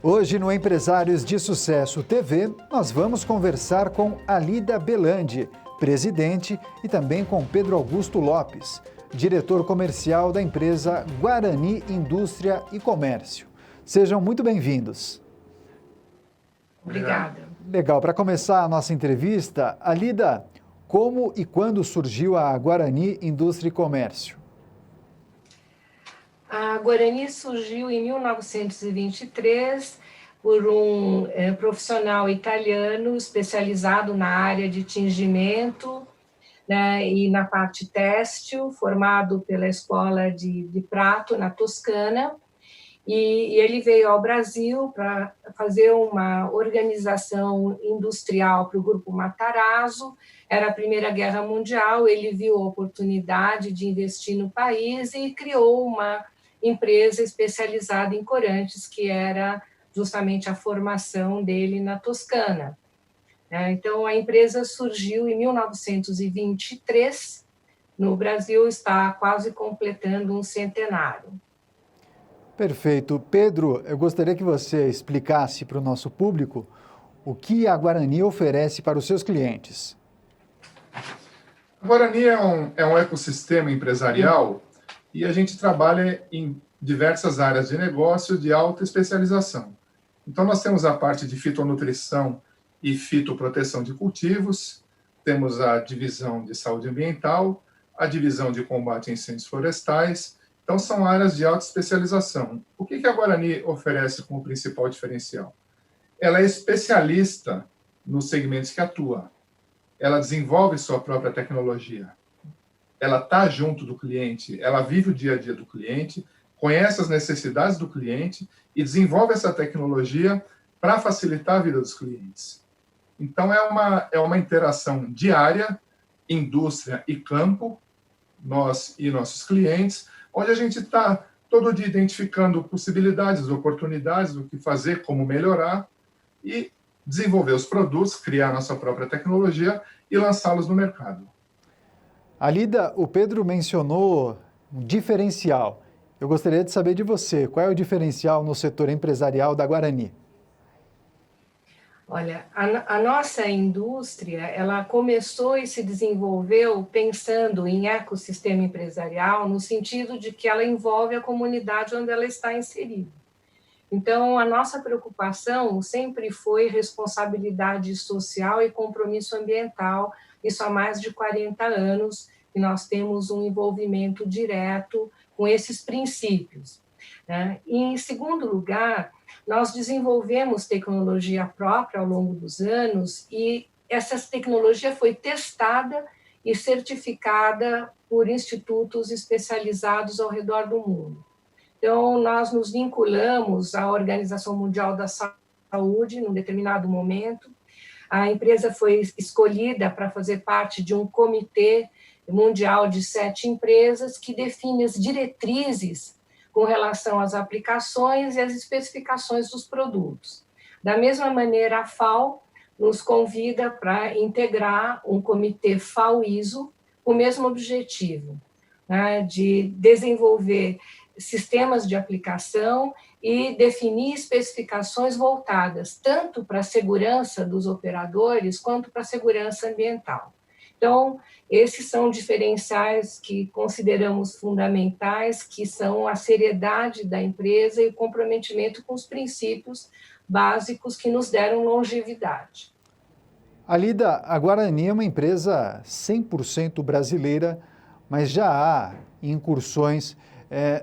Hoje no Empresários de Sucesso TV, nós vamos conversar com Alida Belandi, presidente, e também com Pedro Augusto Lopes, diretor comercial da empresa Guarani Indústria e Comércio. Sejam muito bem-vindos. Obrigada. Legal, para começar a nossa entrevista, Alida, como e quando surgiu a Guarani Indústria e Comércio? A Guarani surgiu em 1923 por um profissional italiano especializado na área de tingimento, né, e na parte têxtil, formado pela Escola de Prato, na Toscana. E ele veio ao Brasil para fazer uma organização industrial para o Grupo Matarazzo. Era a Primeira Guerra Mundial, ele viu a oportunidade de investir no país e criou uma empresa especializada em corantes, que era justamente a formação dele na Toscana. Então, a empresa surgiu em 1923, no Brasil está quase completando um centenário. Perfeito. Pedro, eu gostaria que você explicasse para o nosso público o que a Guarani oferece para os seus clientes. A Guarani é um ecossistema empresarial e a gente trabalha em diversas áreas de negócio de alta especialização. Então, nós temos a parte de fitonutrição e fitoproteção de cultivos, temos a divisão de saúde ambiental, a divisão de combate a incêndios florestais. Então, são áreas de alta especialização. O que a Guarani oferece como principal diferencial? Ela é especialista nos segmentos que atua. Ela desenvolve sua própria tecnologia. Ela está junto do cliente, ela vive o dia a dia do cliente, conhece as necessidades do cliente e desenvolve essa tecnologia para facilitar a vida dos clientes. Então, é uma interação diária, indústria e campo, nós e nossos clientes, onde a gente está todo dia identificando possibilidades, oportunidades do que fazer, como melhorar e desenvolver os produtos, criar nossa própria tecnologia e lançá-los no mercado. Alida, o Pedro mencionou um diferencial. Eu gostaria de saber de você, qual é o diferencial no setor empresarial da Guarani? Olha, a nossa indústria, ela começou e se desenvolveu pensando em ecossistema empresarial, no sentido de que ela envolve a comunidade onde ela está inserida. Então, a nossa preocupação sempre foi responsabilidade social e compromisso ambiental. Isso há mais de 40 anos, e nós temos um envolvimento direto com esses princípios. E, em segundo lugar, nós desenvolvemos tecnologia própria ao longo dos anos e essa tecnologia foi testada e certificada por institutos especializados ao redor do mundo. Então, nós nos vinculamos à Organização Mundial da Saúde num determinado momento. A empresa foi escolhida para fazer parte de um comitê mundial de 7 empresas que define as diretrizes com relação às aplicações e às especificações dos produtos. Da mesma maneira, a FAO nos convida para integrar um comitê FAO-ISO com o mesmo objetivo, né, de desenvolver sistemas de aplicação e definir especificações voltadas tanto para a segurança dos operadores quanto para a segurança ambiental. Então, esses são diferenciais que consideramos fundamentais, que são a seriedade da empresa e o comprometimento com os princípios básicos que nos deram longevidade. Alida, a Guarani é uma empresa 100% brasileira, mas já há incursões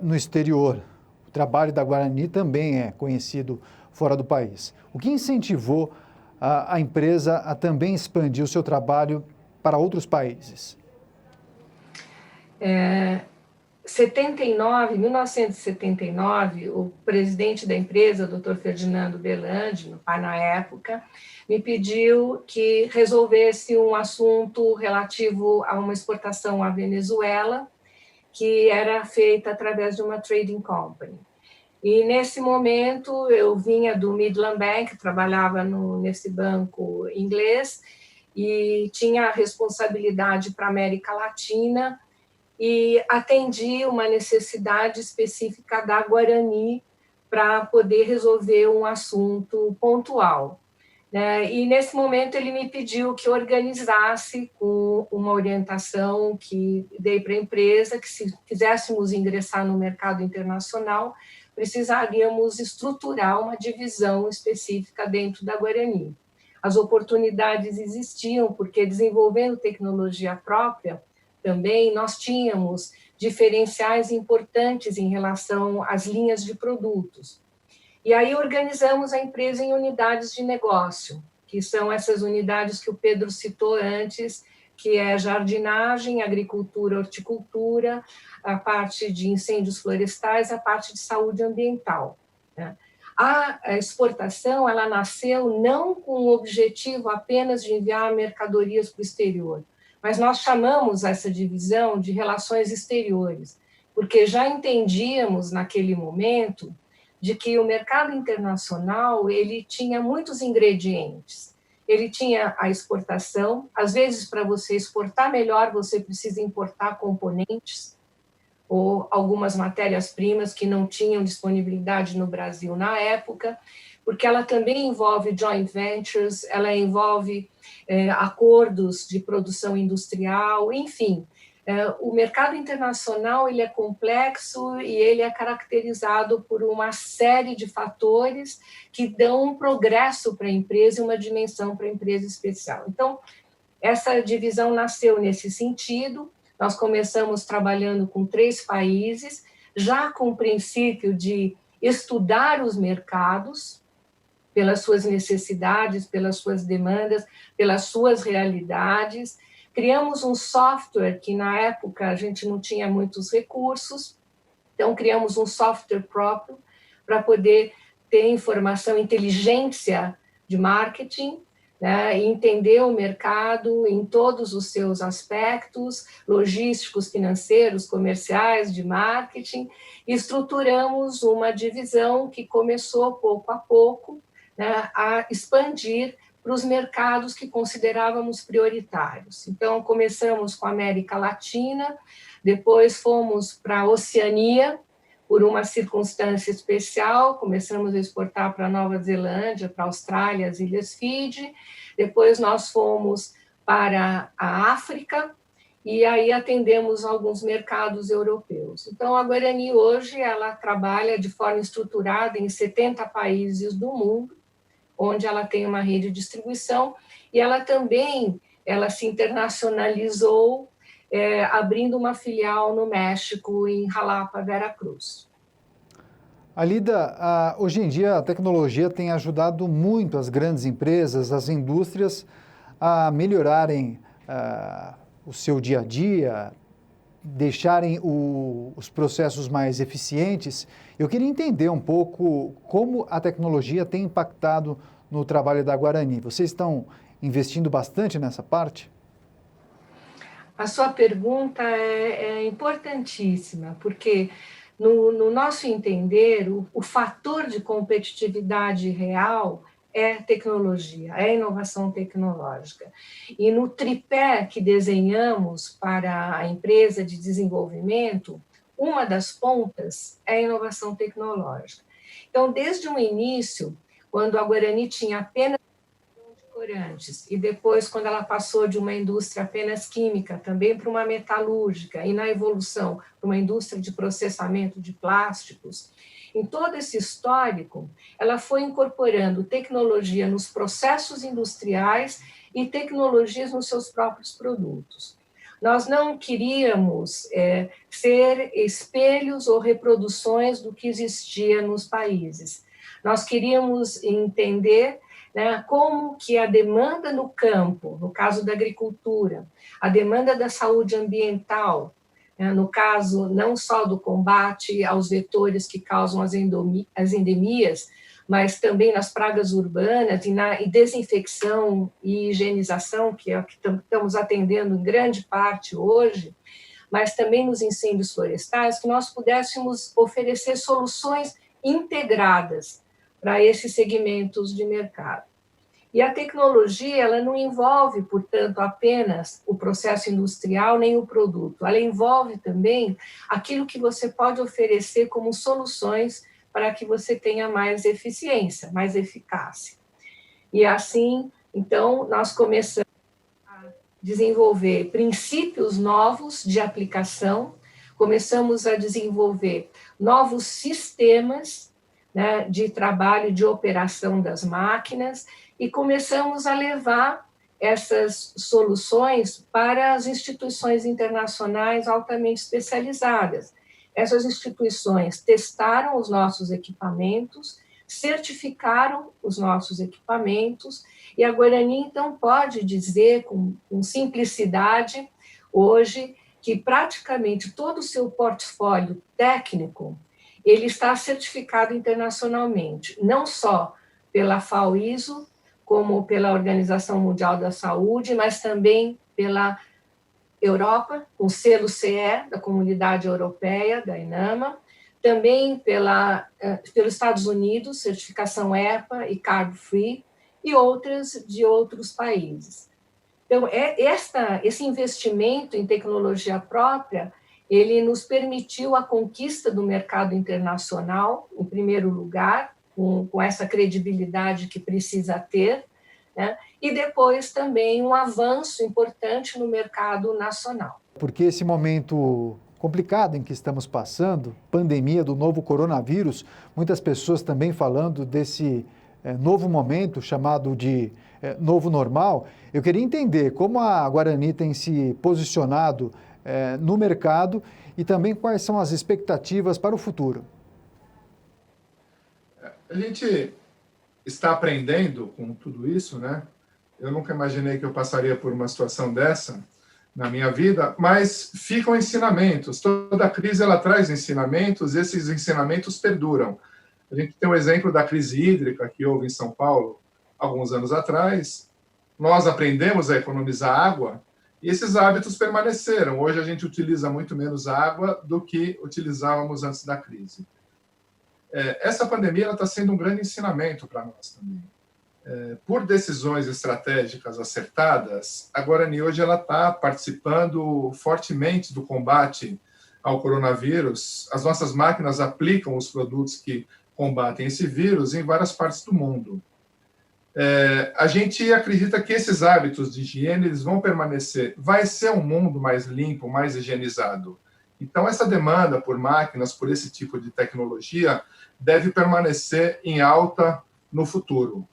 no exterior. O trabalho da Guarani também é conhecido fora do país. O que incentivou a empresa a também expandir o seu trabalho para outros países? 1979, o presidente da empresa, o Dr. Ferdinando Belandi, meu pai na época, me pediu que resolvesse um assunto relativo a uma exportação à Venezuela, que era feita através de uma trading company. E, nesse momento, eu vinha do Midland Bank, trabalhava nesse banco inglês, e tinha a responsabilidade para a América Latina, e atendi uma necessidade específica da Guarani para poder resolver um assunto pontual. E, nesse momento, ele me pediu que organizasse com uma orientação que dei para a empresa, que se quiséssemos ingressar no mercado internacional, precisaríamos estruturar uma divisão específica dentro da Guarani. As oportunidades existiam, porque desenvolvendo tecnologia própria, também nós tínhamos diferenciais importantes em relação às linhas de produtos. E aí organizamos a empresa em unidades de negócio, que são essas unidades que o Pedro citou antes, que é jardinagem, agricultura, horticultura, a parte de incêndios florestais, a parte de saúde ambiental. A exportação, ela nasceu não com o objetivo apenas de enviar mercadorias para o exterior, mas nós chamamos essa divisão de relações exteriores, porque já entendíamos naquele momento de que o mercado internacional ele tinha muitos ingredientes. Ele tinha a exportação, às vezes para você exportar melhor você precisa importar componentes ou algumas matérias-primas que não tinham disponibilidade no Brasil na época, porque ela também envolve joint ventures, ela envolve acordos de produção industrial, enfim. O mercado internacional ele é complexo e ele é caracterizado por uma série de fatores que dão um progresso para a empresa e uma dimensão para a empresa especial. Então, essa divisão nasceu nesse sentido. Nós começamos trabalhando com 3 países, já com o princípio de estudar os mercados pelas suas necessidades, pelas suas demandas, pelas suas realidades. Criamos um software que, na época, a gente não tinha muitos recursos, então criamos um software próprio para poder ter informação, inteligência de marketing, e entender o mercado em todos os seus aspectos, logísticos, financeiros, comerciais, de marketing, e estruturamos uma divisão que começou, pouco a pouco, a expandir para os mercados que considerávamos prioritários. Então, começamos com a América Latina, depois fomos para a Oceania, por uma circunstância especial, começamos a exportar para a Nova Zelândia, para a Austrália, as Ilhas Fiji, depois nós fomos para a África, e aí atendemos alguns mercados europeus. Então, a Guarani hoje, ela trabalha de forma estruturada em 70 países do mundo, onde ela tem uma rede de distribuição, e ela também se internacionalizou, abrindo uma filial no México, em Jalapa, Veracruz. Alida, hoje em dia a tecnologia tem ajudado muito as grandes empresas, as indústrias, a melhorarem o seu dia a dia, deixarem os processos mais eficientes. Eu queria entender um pouco como a tecnologia tem impactado no trabalho da Guarani. Vocês estão investindo bastante nessa parte? A sua pergunta é importantíssima, porque no nosso entender, o fator de competitividade real é tecnologia, é inovação tecnológica. E no tripé que desenhamos para a empresa de desenvolvimento, uma das pontas é a inovação tecnológica. Então, desde o início, quando a Guarani tinha apenas corantes, e depois, quando ela passou de uma indústria apenas química, também para uma metalúrgica, e na evolução, para uma indústria de processamento de plásticos, em todo esse histórico, ela foi incorporando tecnologia nos processos industriais e tecnologias nos seus próprios produtos. Nós não queríamos ser espelhos ou reproduções do que existia nos países. Nós queríamos entender como que a demanda no campo, no caso da agricultura, a demanda da saúde ambiental, no caso não só do combate aos vetores que causam as endemias, mas também nas pragas urbanas e na desinfecção e higienização, que é o que estamos atendendo em grande parte hoje, mas também nos incêndios florestais, que nós pudéssemos oferecer soluções integradas para esses segmentos de mercado. E a tecnologia, ela não envolve, portanto, apenas o processo industrial nem o produto, ela envolve também aquilo que você pode oferecer como soluções para que você tenha mais eficiência, mais eficácia. E assim, então, nós começamos a desenvolver princípios novos de aplicação, começamos a desenvolver novos sistemas, né, de trabalho, de operação das máquinas, e começamos a levar essas soluções para as instituições internacionais altamente especializadas. Essas instituições testaram os nossos equipamentos, certificaram os nossos equipamentos, e a Guarani, então, pode dizer com simplicidade, hoje, que praticamente todo o seu portfólio técnico ele está certificado internacionalmente, não só pela FAO-ISO, como pela Organização Mundial da Saúde, mas também pela Europa, com selo CE, da Comunidade Europeia, da INAMA, também pelos Estados Unidos, certificação EPA e Carb Free, e outras de outros países. Então, esse investimento em tecnologia própria, ele nos permitiu a conquista do mercado internacional, em primeiro lugar, com essa credibilidade que precisa ter, né? E depois também um avanço importante no mercado nacional. Porque esse momento complicado em que estamos passando, pandemia do novo coronavírus, muitas pessoas também falando desse novo momento chamado de novo normal, eu queria entender como a Guarani tem se posicionado no mercado e também quais são as expectativas para o futuro. A gente está aprendendo com tudo isso, né? Eu nunca imaginei que eu passaria por uma situação dessa na minha vida, mas ficam ensinamentos. Toda crise ela traz ensinamentos, e esses ensinamentos perduram. A gente tem um exemplo da crise hídrica que houve em São Paulo alguns anos atrás. Nós aprendemos a economizar água e esses hábitos permaneceram. Hoje a gente utiliza muito menos água do que utilizávamos antes da crise. Essa pandemia está sendo um grande ensinamento para nós também. Por decisões estratégicas acertadas, a Guarani hoje ela está participando fortemente do combate ao coronavírus. As nossas máquinas aplicam os produtos que combatem esse vírus em várias partes do mundo. A gente acredita que esses hábitos de higiene eles vão permanecer. Vai ser um mundo mais limpo, mais higienizado. Então, essa demanda por máquinas, por esse tipo de tecnologia, deve permanecer em alta no futuro.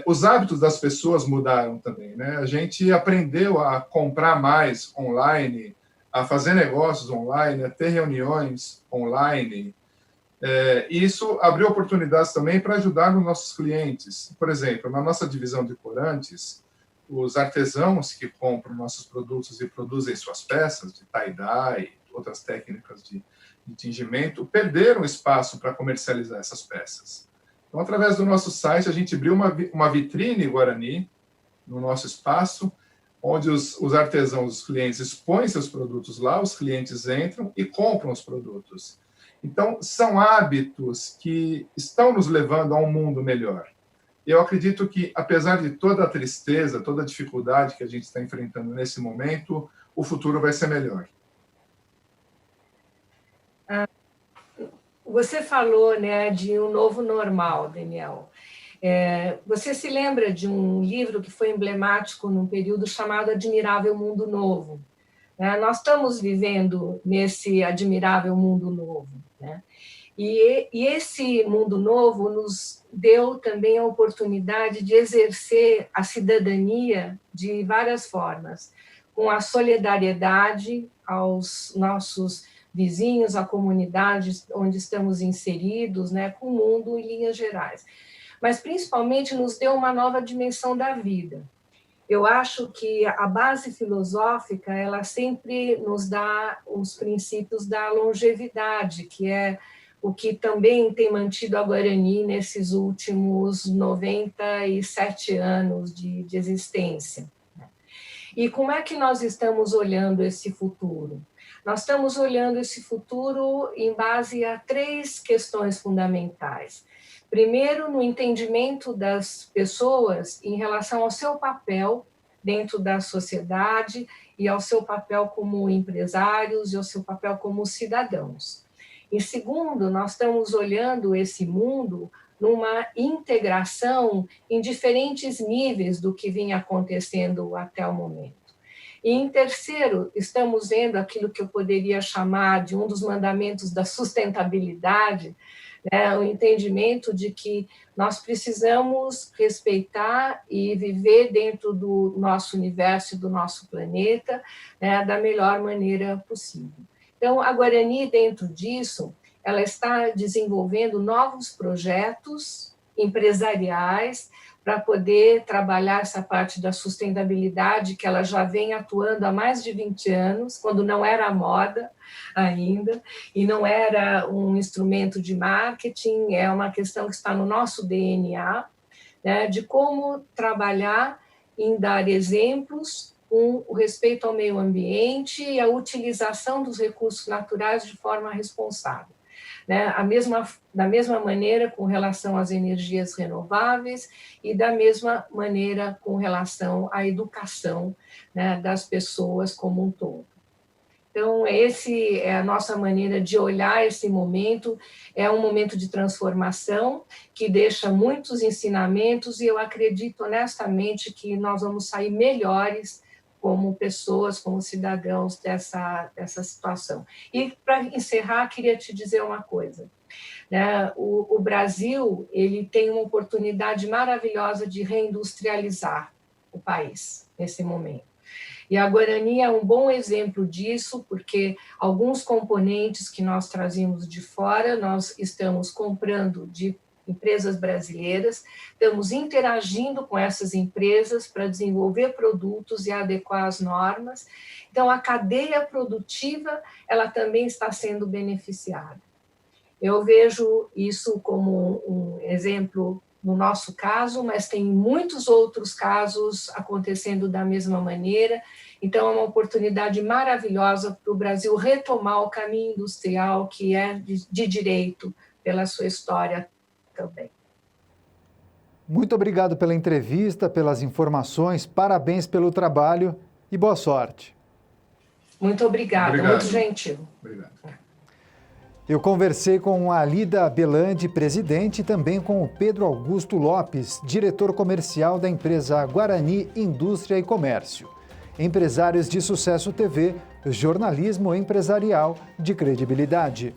Os hábitos das pessoas mudaram também, né? A gente aprendeu a comprar mais online, a fazer negócios online, a ter reuniões online. Isso abriu oportunidades também para ajudar nos nossos clientes. Por exemplo, na nossa divisão de corantes, os artesãos que compram nossos produtos e produzem suas peças de tie-dye, outras técnicas de tingimento, perderam espaço para comercializar essas peças. Então, através do nosso site, a gente abriu uma vitrine Guarani no nosso espaço, onde os artesãos, os clientes expõem seus produtos lá, os clientes entram e compram os produtos. Então, são hábitos que estão nos levando a um mundo melhor. Eu acredito que, apesar de toda a tristeza, toda a dificuldade que a gente está enfrentando nesse momento, o futuro vai ser melhor. Você falou, né, de um novo normal, Daniel. Você se lembra de um livro que foi emblemático num período chamado Admirável Mundo Novo? Nós estamos vivendo nesse admirável mundo novo, né? E esse mundo novo nos deu também a oportunidade de exercer a cidadania de várias formas, com a solidariedade aos nossos vizinhos, à comunidade onde estamos inseridos, né, com o mundo em linhas gerais. Mas, principalmente, nos deu uma nova dimensão da vida. Eu acho que a base filosófica, ela sempre nos dá os princípios da longevidade, que é o que também tem mantido a Guarani nesses últimos 97 anos de existência. E como é que nós estamos olhando esse futuro? Nós estamos olhando esse futuro em base a 3 questões fundamentais. Primeiro, no entendimento das pessoas em relação ao seu papel dentro da sociedade e ao seu papel como empresários e ao seu papel como cidadãos. Em segundo, nós estamos olhando esse mundo numa integração em diferentes níveis do que vinha acontecendo até o momento. E em terceiro, estamos vendo aquilo que eu poderia chamar de um dos mandamentos da sustentabilidade, né, o entendimento de que nós precisamos respeitar e viver dentro do nosso universo e do nosso planeta, né, da melhor maneira possível. Então, a Guarani, dentro disso, ela está desenvolvendo novos projetos empresariais para poder trabalhar essa parte da sustentabilidade que ela já vem atuando há mais de 20 anos, quando não era moda ainda, e não era um instrumento de marketing, é uma questão que está no nosso DNA, né, de como trabalhar em dar exemplos com o respeito ao meio ambiente e a utilização dos recursos naturais de forma responsável. Né, da mesma maneira com relação às energias renováveis e da mesma maneira com relação à educação, né, das pessoas como um todo. Então, esse é a nossa maneira de olhar esse momento, é um momento de transformação que deixa muitos ensinamentos e eu acredito honestamente que nós vamos sair melhores como pessoas, como cidadãos dessa situação. E, para encerrar, queria te dizer uma coisa. Né? O Brasil ele tem uma oportunidade maravilhosa de reindustrializar o país nesse momento. E a Guarani é um bom exemplo disso, porque alguns componentes que nós trazemos de fora, nós estamos comprando de empresas brasileiras, estamos interagindo com essas empresas para desenvolver produtos e adequar as normas. Então, a cadeia produtiva, ela também está sendo beneficiada. Eu vejo isso como um exemplo no nosso caso, mas tem muitos outros casos acontecendo da mesma maneira. Então, é uma oportunidade maravilhosa para o Brasil retomar o caminho industrial que é de direito pela sua história também. Muito obrigado pela entrevista, pelas informações, parabéns pelo trabalho e boa sorte. Muito obrigada, muito gentil. Obrigado. Eu conversei com a Alida Belandi, presidente, e também com o Pedro Augusto Lopes, diretor comercial da empresa Guarani Indústria e Comércio. Empresários de Sucesso TV, jornalismo empresarial de credibilidade.